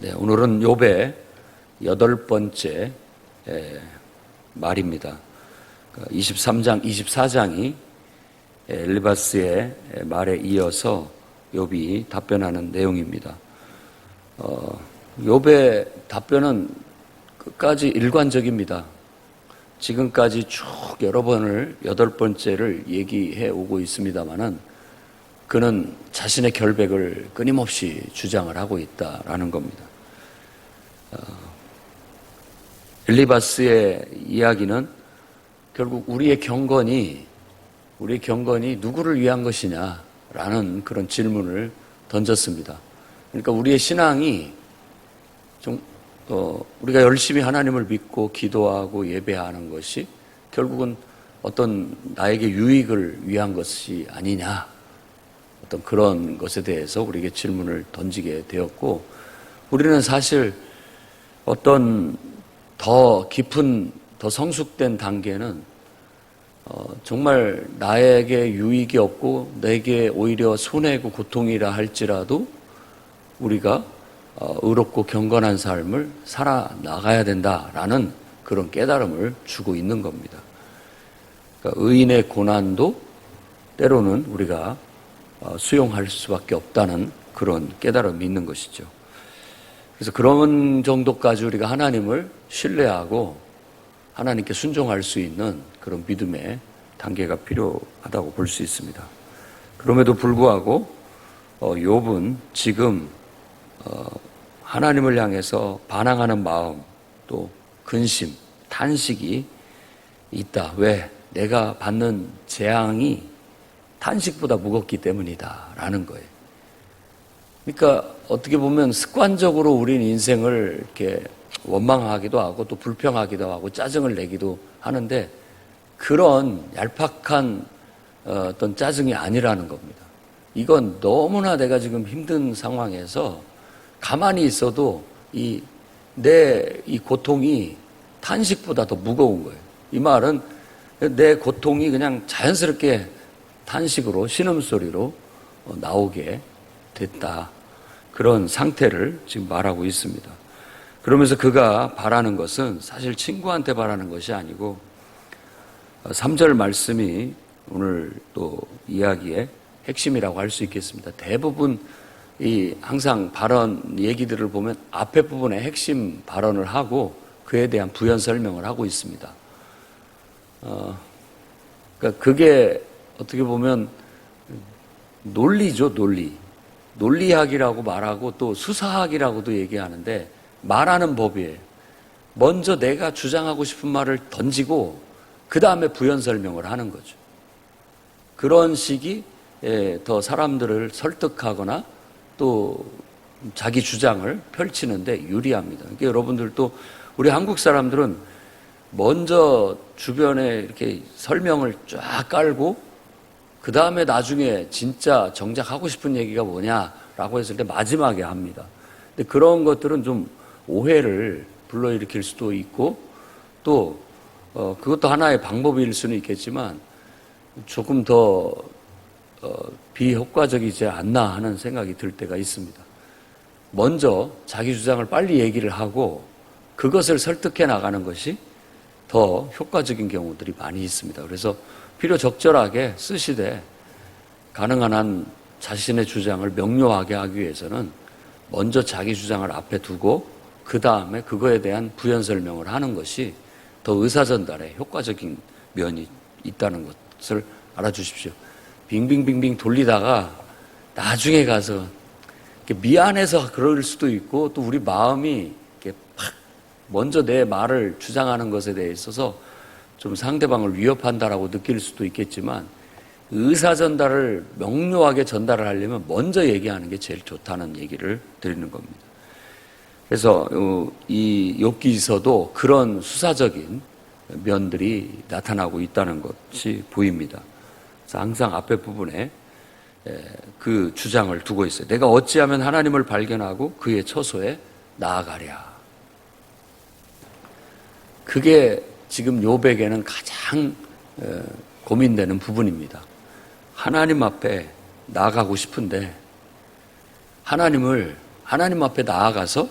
네, 오늘은 욥의 8번째 말입니다. 23장, 24장이 엘리바스의 말에 이어서 욥이 답변하는 내용입니다. 욥의 답변은 끝까지 일관적입니다. 지금까지 쭉 여러 번을 8번째를 얘기해 오고 있습니다만은 그는 자신의 결백을 끊임없이 주장을 하고 있다라는 겁니다. 엘리바스의 이야기는 결국 우리의 경건이 누구를 위한 것이냐라는 그런 질문을 던졌습니다. 그러니까 우리의 신앙이 우리가 열심히 하나님을 믿고 기도하고 예배하는 것이 결국은 어떤 나에게 유익을 위한 것이 아니냐, 어떤 그런 것에 대해서 우리에게 질문을 던지게 되었고, 우리는 사실 어떤 더 깊은, 더 성숙된 단계는 정말 나에게 유익이 없고 내게 오히려 손해고 고통이라 할지라도 우리가 의롭고 경건한 삶을 살아나가야 된다라는 그런 깨달음을 주고 있는 겁니다. 그러니까 의인의 고난도 때로는 우리가 수용할 수밖에 없다는 그런 깨달음이 있는 것이죠. 그래서 그런 정도까지 우리가 하나님을 신뢰하고 하나님께 순종할 수 있는 그런 믿음의 단계가 필요하다고 볼 수 있습니다. 그럼에도 불구하고 욥은 지금 하나님을 향해서 반항하는 마음, 또 근심, 탄식이 있다. 왜? 내가 받는 재앙이 탄식보다 무겁기 때문이다 라는 거예요. 그러니까 어떻게 보면 습관적으로 우리는 인생을 이렇게 원망하기도 하고 또 불평하기도 하고 짜증을 내기도 하는데, 그런 얄팍한 어떤 짜증이 아니라는 겁니다. 이건 너무나 내가 지금 힘든 상황에서 가만히 있어도 내 고통이 탄식보다 더 무거운 거예요. 이 말은 내 고통이 그냥 자연스럽게 탄식으로, 신음소리로 나오게 됐다. 그런 상태를 지금 말하고 있습니다. 그러면서 그가 바라는 것은 사실 친구한테 바라는 것이 아니고 3절 말씀이 오늘 또 이야기의 핵심이라고 할 수 있겠습니다. 대부분 항상 발언 얘기들을 보면 앞에 부분에 핵심 발언을 하고 그에 대한 부연 설명을 하고 있습니다. 그러니까 그게 어떻게 보면 논리죠, 논리. 논리학이라고 말하고 또 수사학이라고도 얘기하는데 말하는 법이에요. 먼저 내가 주장하고 싶은 말을 던지고 그 다음에 부연 설명을 하는 거죠. 그런 식이 더 사람들을 설득하거나 또 자기 주장을 펼치는데 유리합니다. 그러니까 여러분들도, 우리 한국 사람들은 먼저 주변에 이렇게 설명을 쫙 깔고 그 다음에 나중에 진짜 정작 하고 싶은 얘기가 뭐냐라고 했을 때 마지막에 합니다. 근데 그런 것들은 좀 오해를 불러일으킬 수도 있고 또 그것도 하나의 방법일 수는 있겠지만 조금 더 비효과적이지 않나 하는 생각이 들 때가 있습니다. 먼저 자기 주장을 빨리 얘기를 하고 그것을 설득해 나가는 것이 더 효과적인 경우들이 많이 있습니다. 그래서 필요 적절하게 쓰시되 가능한 한 자신의 주장을 명료하게 하기 위해서는 먼저 자기 주장을 앞에 두고 그 다음에 그거에 대한 부연 설명을 하는 것이 더 의사전달에 효과적인 면이 있다는 것을 알아주십시오. 빙빙빙빙 돌리다가 나중에 가서 미안해서 그럴 수도 있고 또 우리 마음이 이렇게 팍 먼저 내 말을 주장하는 것에 대해 있어서 좀 상대방을 위협한다라고 느낄 수도 있겠지만 의사전달을 명료하게 전달을 하려면 먼저 얘기하는 게 제일 좋다는 얘기를 드리는 겁니다. 그래서 이 욥기서도 그런 수사적인 면들이 나타나고 있다는 것이 보입니다. 그래서 항상 앞에 부분에 그 주장을 두고 있어요. 내가 어찌하면 하나님을 발견하고 그의 처소에 나아가랴. 그게 지금 욥에게는 가장 고민되는 부분입니다. 하나님 앞에 나아가고 싶은데 하나님 앞에 나아가서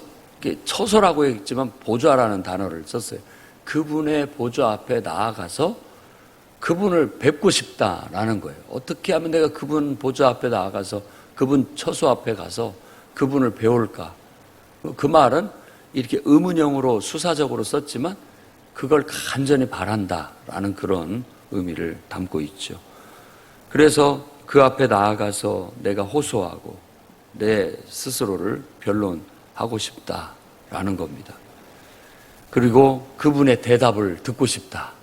처소라고 했지만 보좌라는 단어를 썼어요. 그분의 보좌 앞에 나아가서 그분을 뵙고 싶다라는 거예요. 어떻게 하면 내가 그분 보좌 앞에 나아가서 그분 처소 앞에 가서 그분을 배울까? 그 말은 이렇게 의문형으로 수사적으로 썼지만 그걸 간절히 바란다라는 그런 의미를 담고 있죠. 그래서 그 앞에 나아가서 내가 호소하고 내 스스로를 변론하고 싶다라는 겁니다. 그리고 그분의 대답을 듣고 싶다.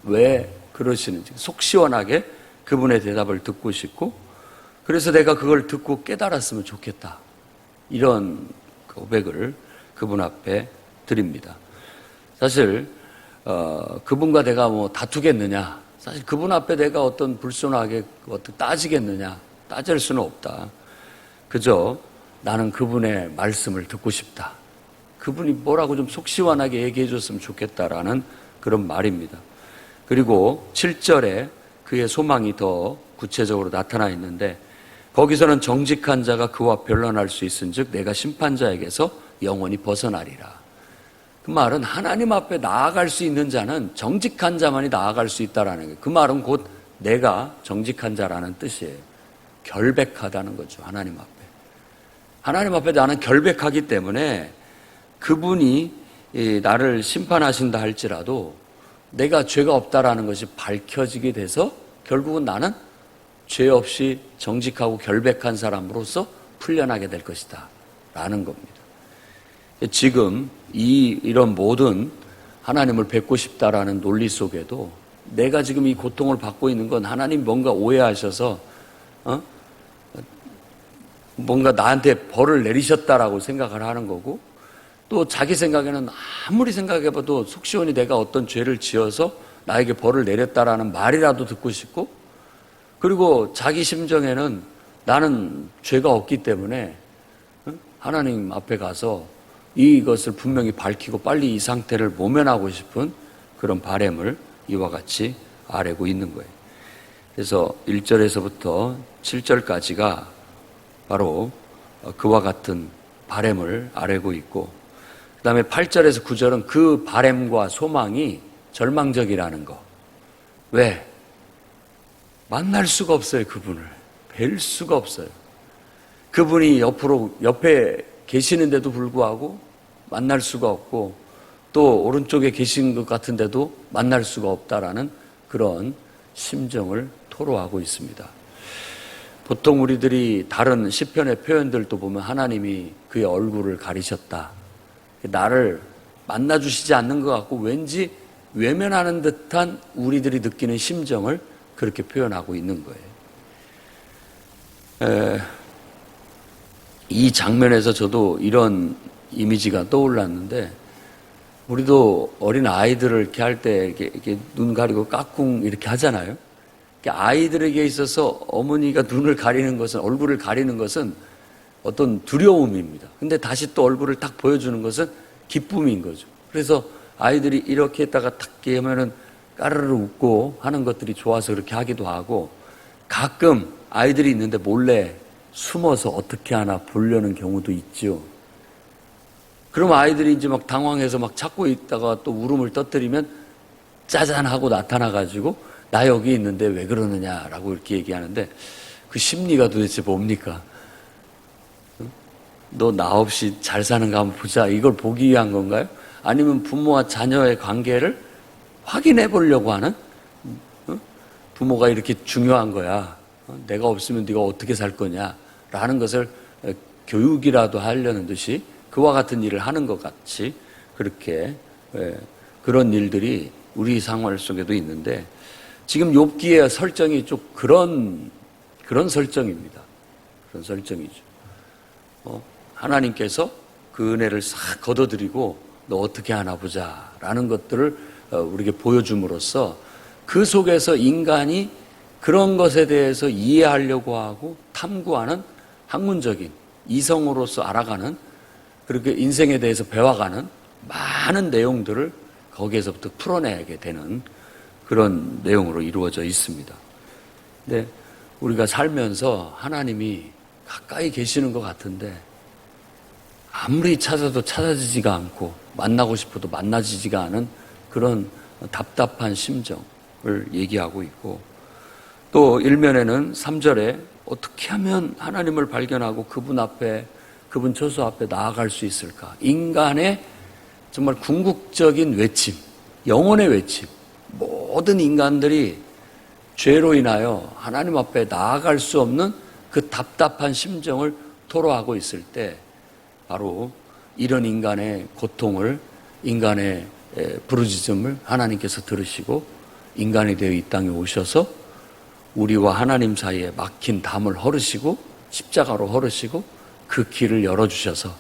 왜 그러시는지 속 시원하게 그분의 대답을 듣고 싶고, 그래서 내가 그걸 듣고 깨달았으면 좋겠다. 이런 고백을 그분 앞에 드립니다. 사실 그분과 내가 뭐 다투겠느냐, 사실 그분 앞에 내가 어떤 불손하게 어떻게 따지겠느냐, 따질 수는 없다. 그저 나는 그분의 말씀을 듣고 싶다. 그분이 뭐라고 좀 속 시원하게 얘기해 줬으면 좋겠다라는 그런 말입니다. 그리고 7절에 그의 소망이 더 구체적으로 나타나 있는데, 거기서는 정직한 자가 그와 변론할 수 있은즉 내가 심판자에게서 영원히 벗어나리라. 그 말은 하나님 앞에 나아갈 수 있는 자는 정직한 자만이 나아갈 수 있다라는 거예요. 그 말은 곧 내가 정직한 자라는 뜻이에요. 결백하다는 거죠. 하나님 앞에. 하나님 앞에 나는 결백하기 때문에 그분이 나를 심판하신다 할지라도 내가 죄가 없다라는 것이 밝혀지게 돼서 결국은 나는 죄 없이 정직하고 결백한 사람으로서 풀려나게 될 것이다 라는 겁니다. 지금 이런 모든 하나님을 뵙고 싶다라는 논리 속에도 내가 지금 이 고통을 받고 있는 건 하나님 뭔가 오해하셔서 뭔가 나한테 벌을 내리셨다라고 생각을 하는 거고, 또 자기 생각에는 아무리 생각해봐도 속 시원히 내가 어떤 죄를 지어서 나에게 벌을 내렸다라는 말이라도 듣고 싶고, 그리고 자기 심정에는 나는 죄가 없기 때문에 하나님 앞에 가서 이것을 분명히 밝히고 빨리 이 상태를 모면하고 싶은 그런 바람을 이와 같이 아뢰고 있는 거예요. 그래서 1절에서부터 7절까지가 바로 그와 같은 바람을 아뢰고 있고, 그 다음에 8절에서 9절은 그 바람과 소망이 절망적이라는 거. 왜? 만날 수가 없어요. 그분을 뵐 수가 없어요. 그분이 옆에 계시는데도 불구하고 만날 수가 없고, 또 오른쪽에 계신 것 같은데도 만날 수가 없다라는 그런 심정을 토로하고 있습니다. 보통 우리들이 다른 시편의 표현들도 보면 하나님이 그의 얼굴을 가리셨다, 나를 만나주시지 않는 것 같고 왠지 외면하는 듯한 우리들이 느끼는 심정을 그렇게 표현하고 있는 거예요. 이 장면에서 저도 이런 이미지가 떠올랐는데, 우리도 어린 아이들을 이렇게 할 때 이렇게 눈 가리고 까꿍 이렇게 하잖아요. 아이들에게 있어서 어머니가 눈을 가리는 것은, 얼굴을 가리는 것은 어떤 두려움입니다. 근데 다시 또 얼굴을 딱 보여주는 것은 기쁨인 거죠. 그래서 아이들이 이렇게 했다가 탁 하면은 까르르 웃고 하는 것들이 좋아서 그렇게 하기도 하고, 가끔 아이들이 있는데 몰래 숨어서 어떻게 하나 보려는 경우도 있죠. 그럼 아이들이 이제 막 당황해서 막 찾고 있다가 또 울음을 터뜨리면 짜잔 하고 나타나가지고 나 여기 있는데 왜 그러느냐라고 이렇게 얘기하는데, 그 심리가 도대체 뭡니까? 너 나 없이 잘 사는가 한번 보자, 이걸 보기 위한 건가요? 아니면 부모와 자녀의 관계를 확인해 보려고 하는, 부모가 이렇게 중요한 거야, 내가 없으면 네가 어떻게 살 거냐 라는 것을 교육이라도 하려는 듯이 그와 같은 일을 하는 것 같이, 그렇게 그런 일들이 우리 생활 속에도 있는데, 지금 욥기의 설정이 좀 그런 설정입니다. 그런 설정이죠. 하나님께서 그 은혜를 싹 걷어들이고 너 어떻게 하나 보자 라는 것들을 우리에게 보여줌으로써 그 속에서 인간이 그런 것에 대해서 이해하려고 하고 탐구하는 학문적인 이성으로서 알아가는, 그렇게 인생에 대해서 배워가는 많은 내용들을 거기에서부터 풀어내게 되는 그런 내용으로 이루어져 있습니다. 근데 우리가 살면서 하나님이 가까이 계시는 것 같은데 아무리 찾아도 찾아지지가 않고 만나고 싶어도 만나지지가 않은 그런 답답한 심정을 얘기하고 있고, 또 일면에는 3절에 어떻게 하면 하나님을 발견하고 그분 앞에, 그분 처소 앞에 나아갈 수 있을까? 인간의 정말 궁극적인 외침, 영혼의 외침. 모든 인간들이 죄로 인하여 하나님 앞에 나아갈 수 없는 그 답답한 심정을 토로하고 있을 때, 바로 이런 인간의 고통을, 인간의 부르짖음을 하나님께서 들으시고 인간이 되어 이 땅에 오셔서 우리와 하나님 사이에 막힌 담을 헐으시고 십자가로 헐으시고 그 길을 열어주셔서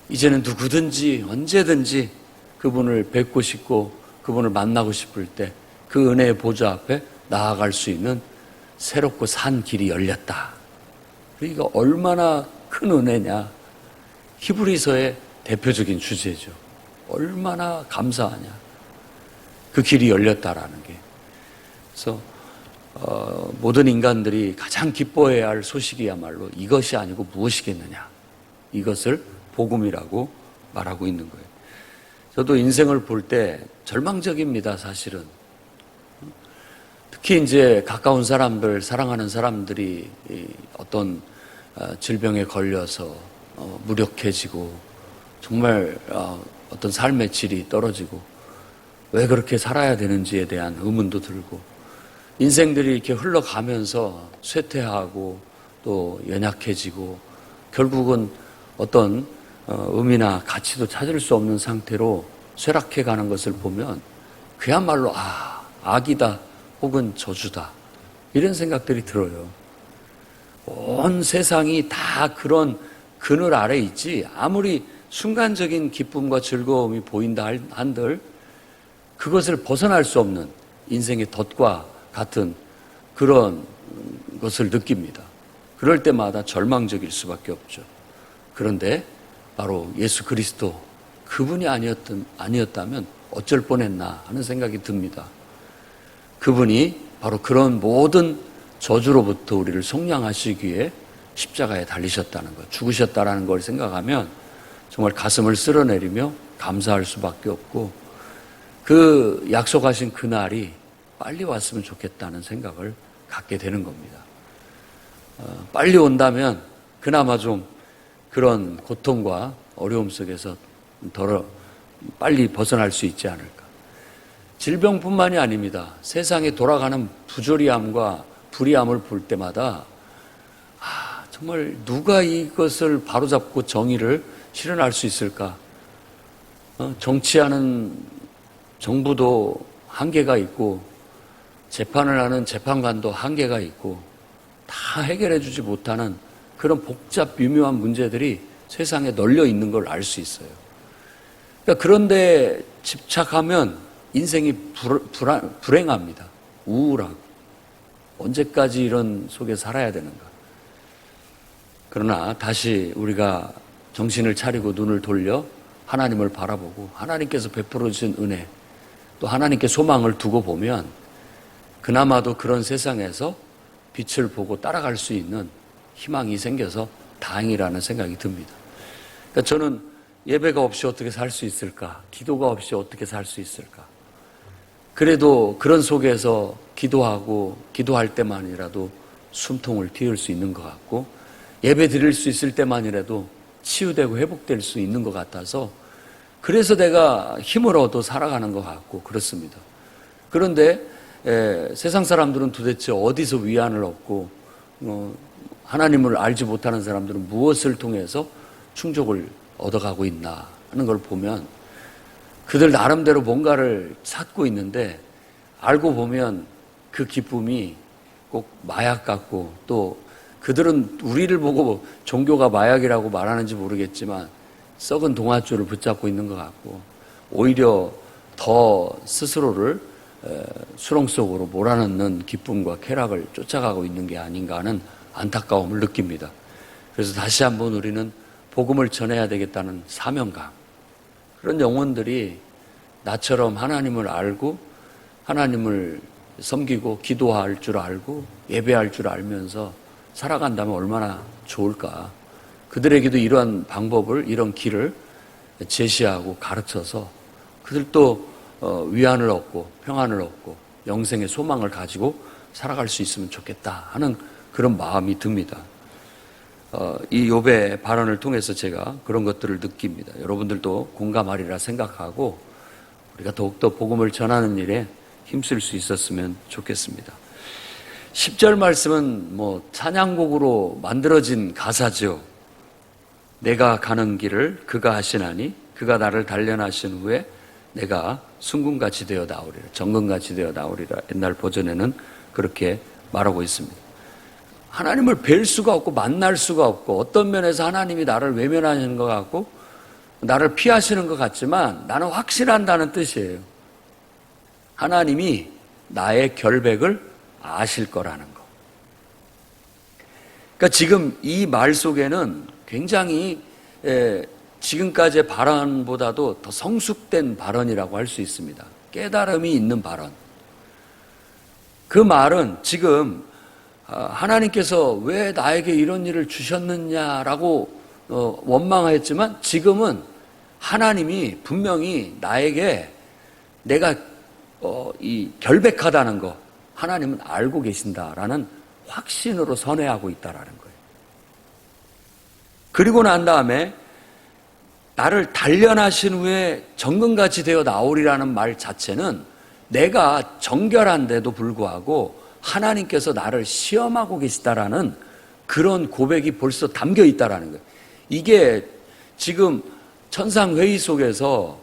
이제는 누구든지 언제든지 그분을 뵙고 싶고 그분을 만나고 싶을 때 그 은혜의 보좌 앞에 나아갈 수 있는 새롭고 산 길이 열렸다. 이거 얼마나 큰 은혜냐. 히브리서의 대표적인 주제죠. 얼마나 감사하냐. 그 길이 열렸다라는 게. 그래서 모든 인간들이 가장 기뻐해야 할 소식이야말로 이것이 아니고 무엇이겠느냐. 이것을 복음이라고 말하고 있는 거예요. 저도 인생을 볼 때 절망적입니다, 사실은. 특히 이제 가까운 사람들, 사랑하는 사람들이 어떤 질병에 걸려서 무력해지고 정말 어떤 삶의 질이 떨어지고 왜 그렇게 살아야 되는지에 대한 의문도 들고, 인생들이 이렇게 흘러가면서 쇠퇴하고 또 연약해지고 결국은 어떤 의미나 가치도 찾을 수 없는 상태로 쇠락해 가는 것을 보면 그야말로 악이다 혹은 저주다 이런 생각들이 들어요. 온 세상이 다 그런 그늘 아래 있지, 아무리 순간적인 기쁨과 즐거움이 보인다 한들 그것을 벗어날 수 없는 인생의 덫과 같은 그런 것을 느낍니다. 그럴 때마다 절망적일 수밖에 없죠. 그런데 바로 예수 그리스도 그분이 아니었다면 어쩔 뻔했나 하는 생각이 듭니다. 그분이 바로 그런 모든 저주로부터 우리를 속량하시기 위해 십자가에 달리셨다는 것, 죽으셨다는 걸 생각하면 정말 가슴을 쓸어내리며 감사할 수밖에 없고, 그 약속하신 그날이 빨리 왔으면 좋겠다는 생각을 갖게 되는 겁니다. 빨리 온다면 그나마 좀 그런 고통과 어려움 속에서 빨리 벗어날 수 있지 않을까. 질병뿐만이 아닙니다. 세상에 돌아가는 부조리함과 불의함을 볼 때마다 정말 누가 이것을 바로잡고 정의를 실현할 수 있을까? 정치하는 정부도 한계가 있고 재판을 하는 재판관도 한계가 있고 다 해결해 주지 못하는 그런 복잡 미묘한 문제들이 세상에 널려 있는 걸 알 수 있어요. 그러니까 그런데 집착하면 인생이 불행합니다. 우울하고 언제까지 이런 속에 살아야 되는가. 그러나 다시 우리가 정신을 차리고 눈을 돌려 하나님을 바라보고 하나님께서 베풀어 주신 은혜, 또 하나님께 소망을 두고 보면 그나마도 그런 세상에서 빛을 보고 따라갈 수 있는 희망이 생겨서 다행이라는 생각이 듭니다. 그러니까 저는 예배가 없이 어떻게 살 수 있을까? 기도가 없이 어떻게 살 수 있을까? 그래도 그런 속에서 기도하고 기도할 때만이라도 숨통을 틔울 수 있는 것 같고, 예배 드릴 수 있을 때만이라도 치유되고 회복될 수 있는 것 같아서 그래서 내가 힘을 얻어 살아가는 것 같고 그렇습니다. 그런데 세상 사람들은 도대체 어디서 위안을 얻고 하나님을 알지 못하는 사람들은 무엇을 통해서 충족을 얻어가고 있나 하는 걸 보면 그들 나름대로 뭔가를 찾고 있는데, 알고 보면 그 기쁨이 꼭 마약 같고, 또 그들은 우리를 보고 종교가 마약이라고 말하는지 모르겠지만 썩은 동아줄을 붙잡고 있는 것 같고, 오히려 더 스스로를 수렁 속으로 몰아넣는 기쁨과 쾌락을 쫓아가고 있는 게 아닌가 하는 안타까움을 느낍니다. 그래서 다시 한번 우리는 복음을 전해야 되겠다는 사명감, 그런 영혼들이 나처럼 하나님을 알고 하나님을 섬기고 기도할 줄 알고 예배할 줄 알면서 살아간다면 얼마나 좋을까. 그들에게도 이러한 방법을, 이런 길을 제시하고 가르쳐서 그들도 위안을 얻고 평안을 얻고 영생의 소망을 가지고 살아갈 수 있으면 좋겠다 하는 그런 마음이 듭니다. 이 욥의 발언을 통해서 제가 그런 것들을 느낍니다. 여러분들도 공감하리라 생각하고 우리가 더욱더 복음을 전하는 일에 힘쓸 수 있었으면 좋겠습니다. 10절 말씀은 찬양곡으로 만들어진 가사죠. 내가 가는 길을 그가 하시나니 그가 나를 단련하신 후에 내가 순금같이 되어 나오리라, 정금같이 되어 나오리라. 옛날 버전에는 그렇게 말하고 있습니다. 하나님을 뵐 수가 없고 만날 수가 없고 어떤 면에서 하나님이 나를 외면하시는 것 같고 나를 피하시는 것 같지만 나는 확신한다는 뜻이에요. 하나님이 나의 결백을 아실 거라는 거. 그러니까 지금 이 말 속에는 굉장히 지금까지의 발언보다도 더 성숙된 발언이라고 할 수 있습니다. 깨달음이 있는 발언. 그 말은 지금 하나님께서 왜 나에게 이런 일을 주셨느냐라고 원망했지만 지금은 하나님이 분명히 나에게 내가 이 결백하다는 거 하나님은 알고 계신다라는 확신으로 선회하고 있다라는 거예요. 그리고 난 다음에 나를 단련하신 후에 정금같이 되어 나오리라는 말 자체는 내가 정결한데도 불구하고 하나님께서 나를 시험하고 계시다라는 그런 고백이 벌써 담겨 있다라는 거예요. 이게 지금 천상회의 속에서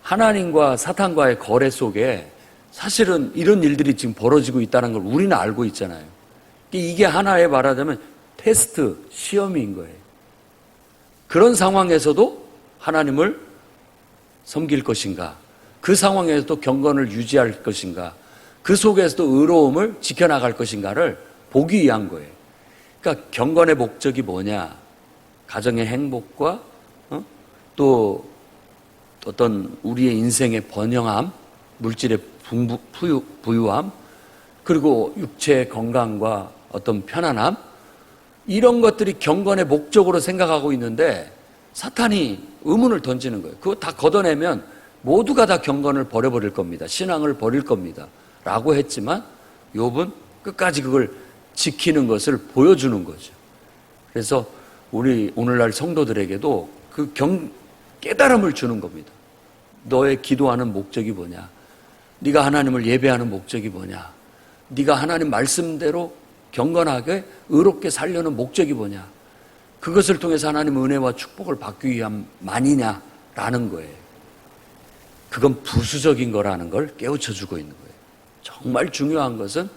하나님과 사탄과의 거래 속에 사실은 이런 일들이 지금 벌어지고 있다는 걸 우리는 알고 있잖아요. 이게 하나의 말하자면 테스트, 시험인 거예요. 그런 상황에서도 하나님을 섬길 것인가? 그 상황에서도 경건을 유지할 것인가? 그 속에서도 의로움을 지켜나갈 것인가를 보기 위한 거예요. 그러니까 경건의 목적이 뭐냐? 가정의 행복과 또 어떤 우리의 인생의 번영함, 물질의 부유함, 그리고 육체의 건강과 어떤 편안함, 이런 것들이 경건의 목적으로 생각하고 있는데 사탄이 의문을 던지는 거예요. 그거 다 걷어내면 모두가 다 경건을 버려버릴 겁니다. 신앙을 버릴 겁니다. 라고 했지만 욥은 끝까지 그걸 지키는 것을 보여주는 거죠. 그래서 우리 오늘날 성도들에게도 그 깨달음을 주는 겁니다. 너의 기도하는 목적이 뭐냐? 네가 하나님을 예배하는 목적이 뭐냐? 네가 하나님 말씀대로 경건하게 의롭게 살려는 목적이 뭐냐? 그것을 통해서 하나님의 은혜와 축복을 받기 위함만이냐라는 거예요. 그건 부수적인 거라는 걸 깨우쳐주고 있는 거예요. 정말 중요한 것은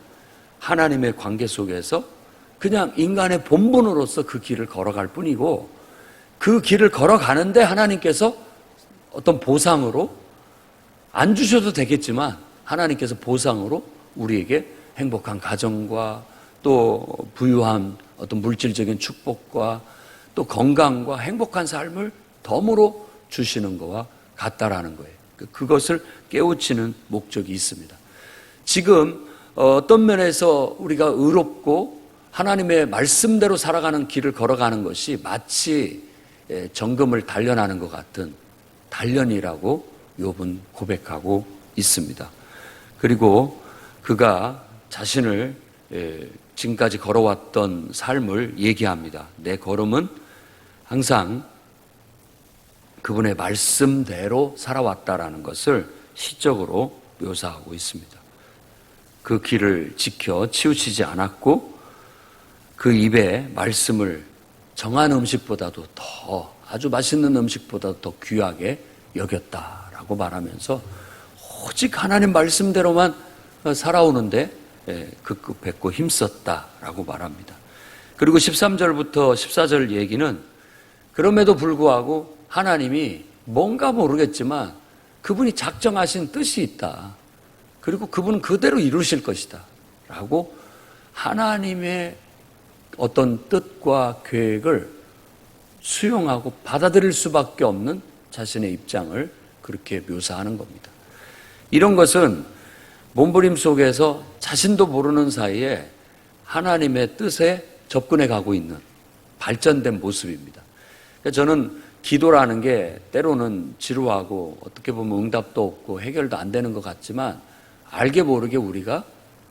하나님의 관계 속에서 그냥 인간의 본분으로서 그 길을 걸어갈 뿐이고 그 길을 걸어가는데 하나님께서 어떤 보상으로 안 주셔도 되겠지만 하나님께서 보상으로 우리에게 행복한 가정과 또 부유한 어떤 물질적인 축복과 또 건강과 행복한 삶을 덤으로 주시는 것과 같다라는 거예요. 그것을 깨우치는 목적이 있습니다. 지금 어떤 면에서 우리가 의롭고 하나님의 말씀대로 살아가는 길을 걸어가는 것이 마치 정금을 단련하는 것 같은 단련이라고 욥은 고백하고 있습니다. 그리고 그가 자신을 지금까지 걸어왔던 삶을 얘기합니다. 내 걸음은 항상 그분의 말씀대로 살아왔다라는 것을 시적으로 묘사하고 있습니다. 그 길을 지켜 치우치지 않았고 그 입에 말씀을 정한 음식보다도 더 아주 맛있는 음식보다도 더 귀하게 여겼다라고 말하면서 오직 하나님 말씀대로만 살아오는데 급급했고 힘썼다라고 말합니다. 그리고 13절부터 14절 얘기는 그럼에도 불구하고 하나님이 뭔가 모르겠지만 그분이 작정하신 뜻이 있다. 그리고 그분은 그대로 이루실 것이다. 라고 하나님의 어떤 뜻과 계획을 수용하고 받아들일 수밖에 없는 자신의 입장을 그렇게 묘사하는 겁니다. 이런 것은 몸부림 속에서 자신도 모르는 사이에 하나님의 뜻에 접근해 가고 있는 발전된 모습입니다. 그러니까 저는 기도라는 게 때로는 지루하고 어떻게 보면 응답도 없고 해결도 안 되는 것 같지만 알게 모르게 우리가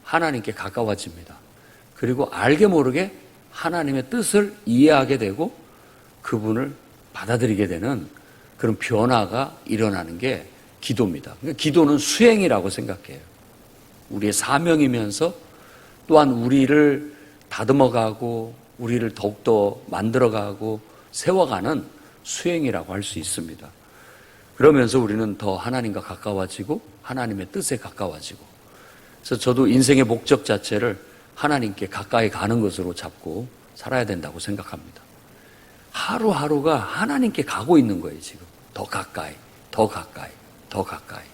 하나님께 가까워집니다. 그리고 알게 모르게 하나님의 뜻을 이해하게 되고 그분을 받아들이게 되는 그런 변화가 일어나는 게 기도입니다. 그러니까 기도는 수행이라고 생각해요. 우리의 사명이면서 또한 우리를 다듬어가고 우리를 더욱더 만들어가고 세워가는 수행이라고 할 수 있습니다. 그러면서 우리는 더 하나님과 가까워지고 하나님의 뜻에 가까워지고, 그래서 저도 인생의 목적 자체를 하나님께 가까이 가는 것으로 잡고 살아야 된다고 생각합니다. 하루하루가 하나님께 가고 있는 거예요. 지금 더 가까이, 더 가까이, 더 가까이.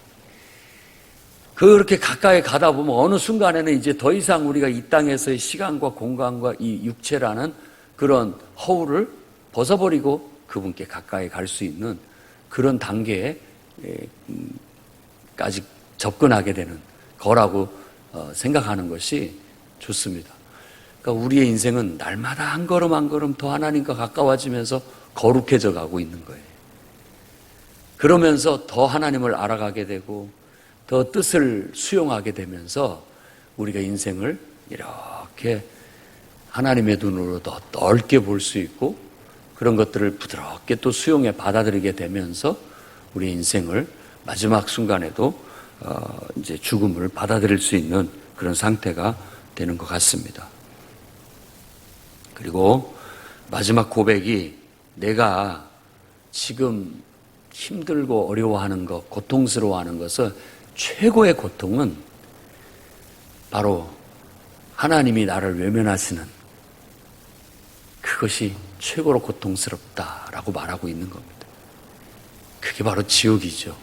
그렇게 가까이 가다 보면 어느 순간에는 이제 더 이상 우리가 이 땅에서의 시간과 공간과 이 육체라는 그런 허울을 벗어버리고 그분께 가까이 갈 수 있는 그런 단계에까지 접근하게 되는 거라고 생각하는 것이 좋습니다. 그러니까 우리의 인생은 날마다 한 걸음 한 걸음 더 하나님과 가까워지면서 거룩해져 가고 있는 거예요. 그러면서 더 하나님을 알아가게 되고 더 뜻을 수용하게 되면서 우리가 인생을 이렇게 하나님의 눈으로 더 넓게 볼 수 있고 그런 것들을 부드럽게 또 수용해 받아들이게 되면서 우리 인생을 마지막 순간에도 이제 죽음을 받아들일 수 있는 그런 상태가 되는 것 같습니다. 그리고 마지막 고백이 내가 지금 힘들고 어려워하는 것, 고통스러워하는 것은 최고의 고통은 바로 하나님이 나를 외면하시는 그것이 최고로 고통스럽다라고 말하고 있는 겁니다. 그게 바로 지옥이죠.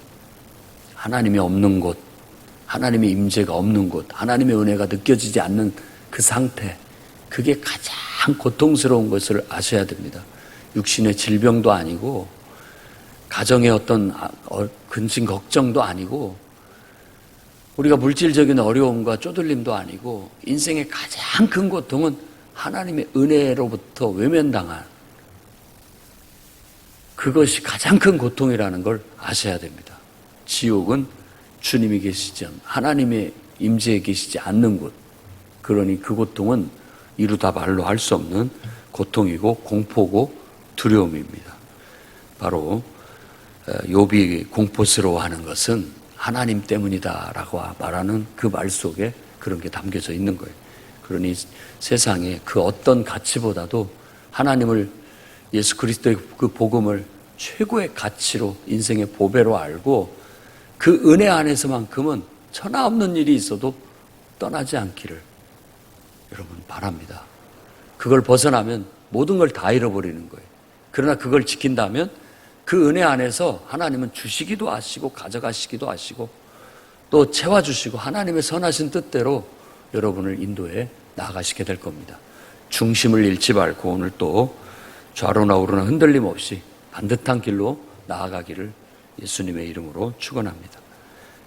하나님이 없는 곳, 하나님의 임재가 없는 곳, 하나님의 은혜가 느껴지지 않는 그 상태, 그게 가장 고통스러운 것을 아셔야 됩니다. 육신의 질병도 아니고 가정의 어떤 근심 걱정도 아니고 우리가 물질적인 어려움과 쪼들림도 아니고 인생의 가장 큰 고통은 하나님의 은혜로부터 외면당한 그것이 가장 큰 고통이라는 걸 아셔야 됩니다. 지옥은 주님이 계시지 않는 하나님의 임재에 계시지 않는 곳, 그러니 그 고통은 이루다 말로 할 수 없는 고통이고 공포고 두려움입니다. 바로 욥이 공포스러워하는 것은 하나님 때문이다라고 말하는 그 말 속에 그런 게 담겨져 있는 거예요. 그러니 세상에 그 어떤 가치보다도 하나님을, 예수 그리스도의 그 복음을 최고의 가치로 인생의 보배로 알고 그 은혜 안에서만큼은 천하 없는 일이 있어도 떠나지 않기를 여러분 바랍니다. 그걸 벗어나면 모든 걸 다 잃어버리는 거예요. 그러나 그걸 지킨다면 그 은혜 안에서 하나님은 주시기도 하시고 가져가시기도 하시고 또 채워주시고 하나님의 선하신 뜻대로 여러분을 인도해 나아가시게 될 겁니다. 중심을 잃지 말고 오늘 또 좌로나 우로나 흔들림 없이 반듯한 길로 나아가기를 예수님의 이름으로 축원합니다.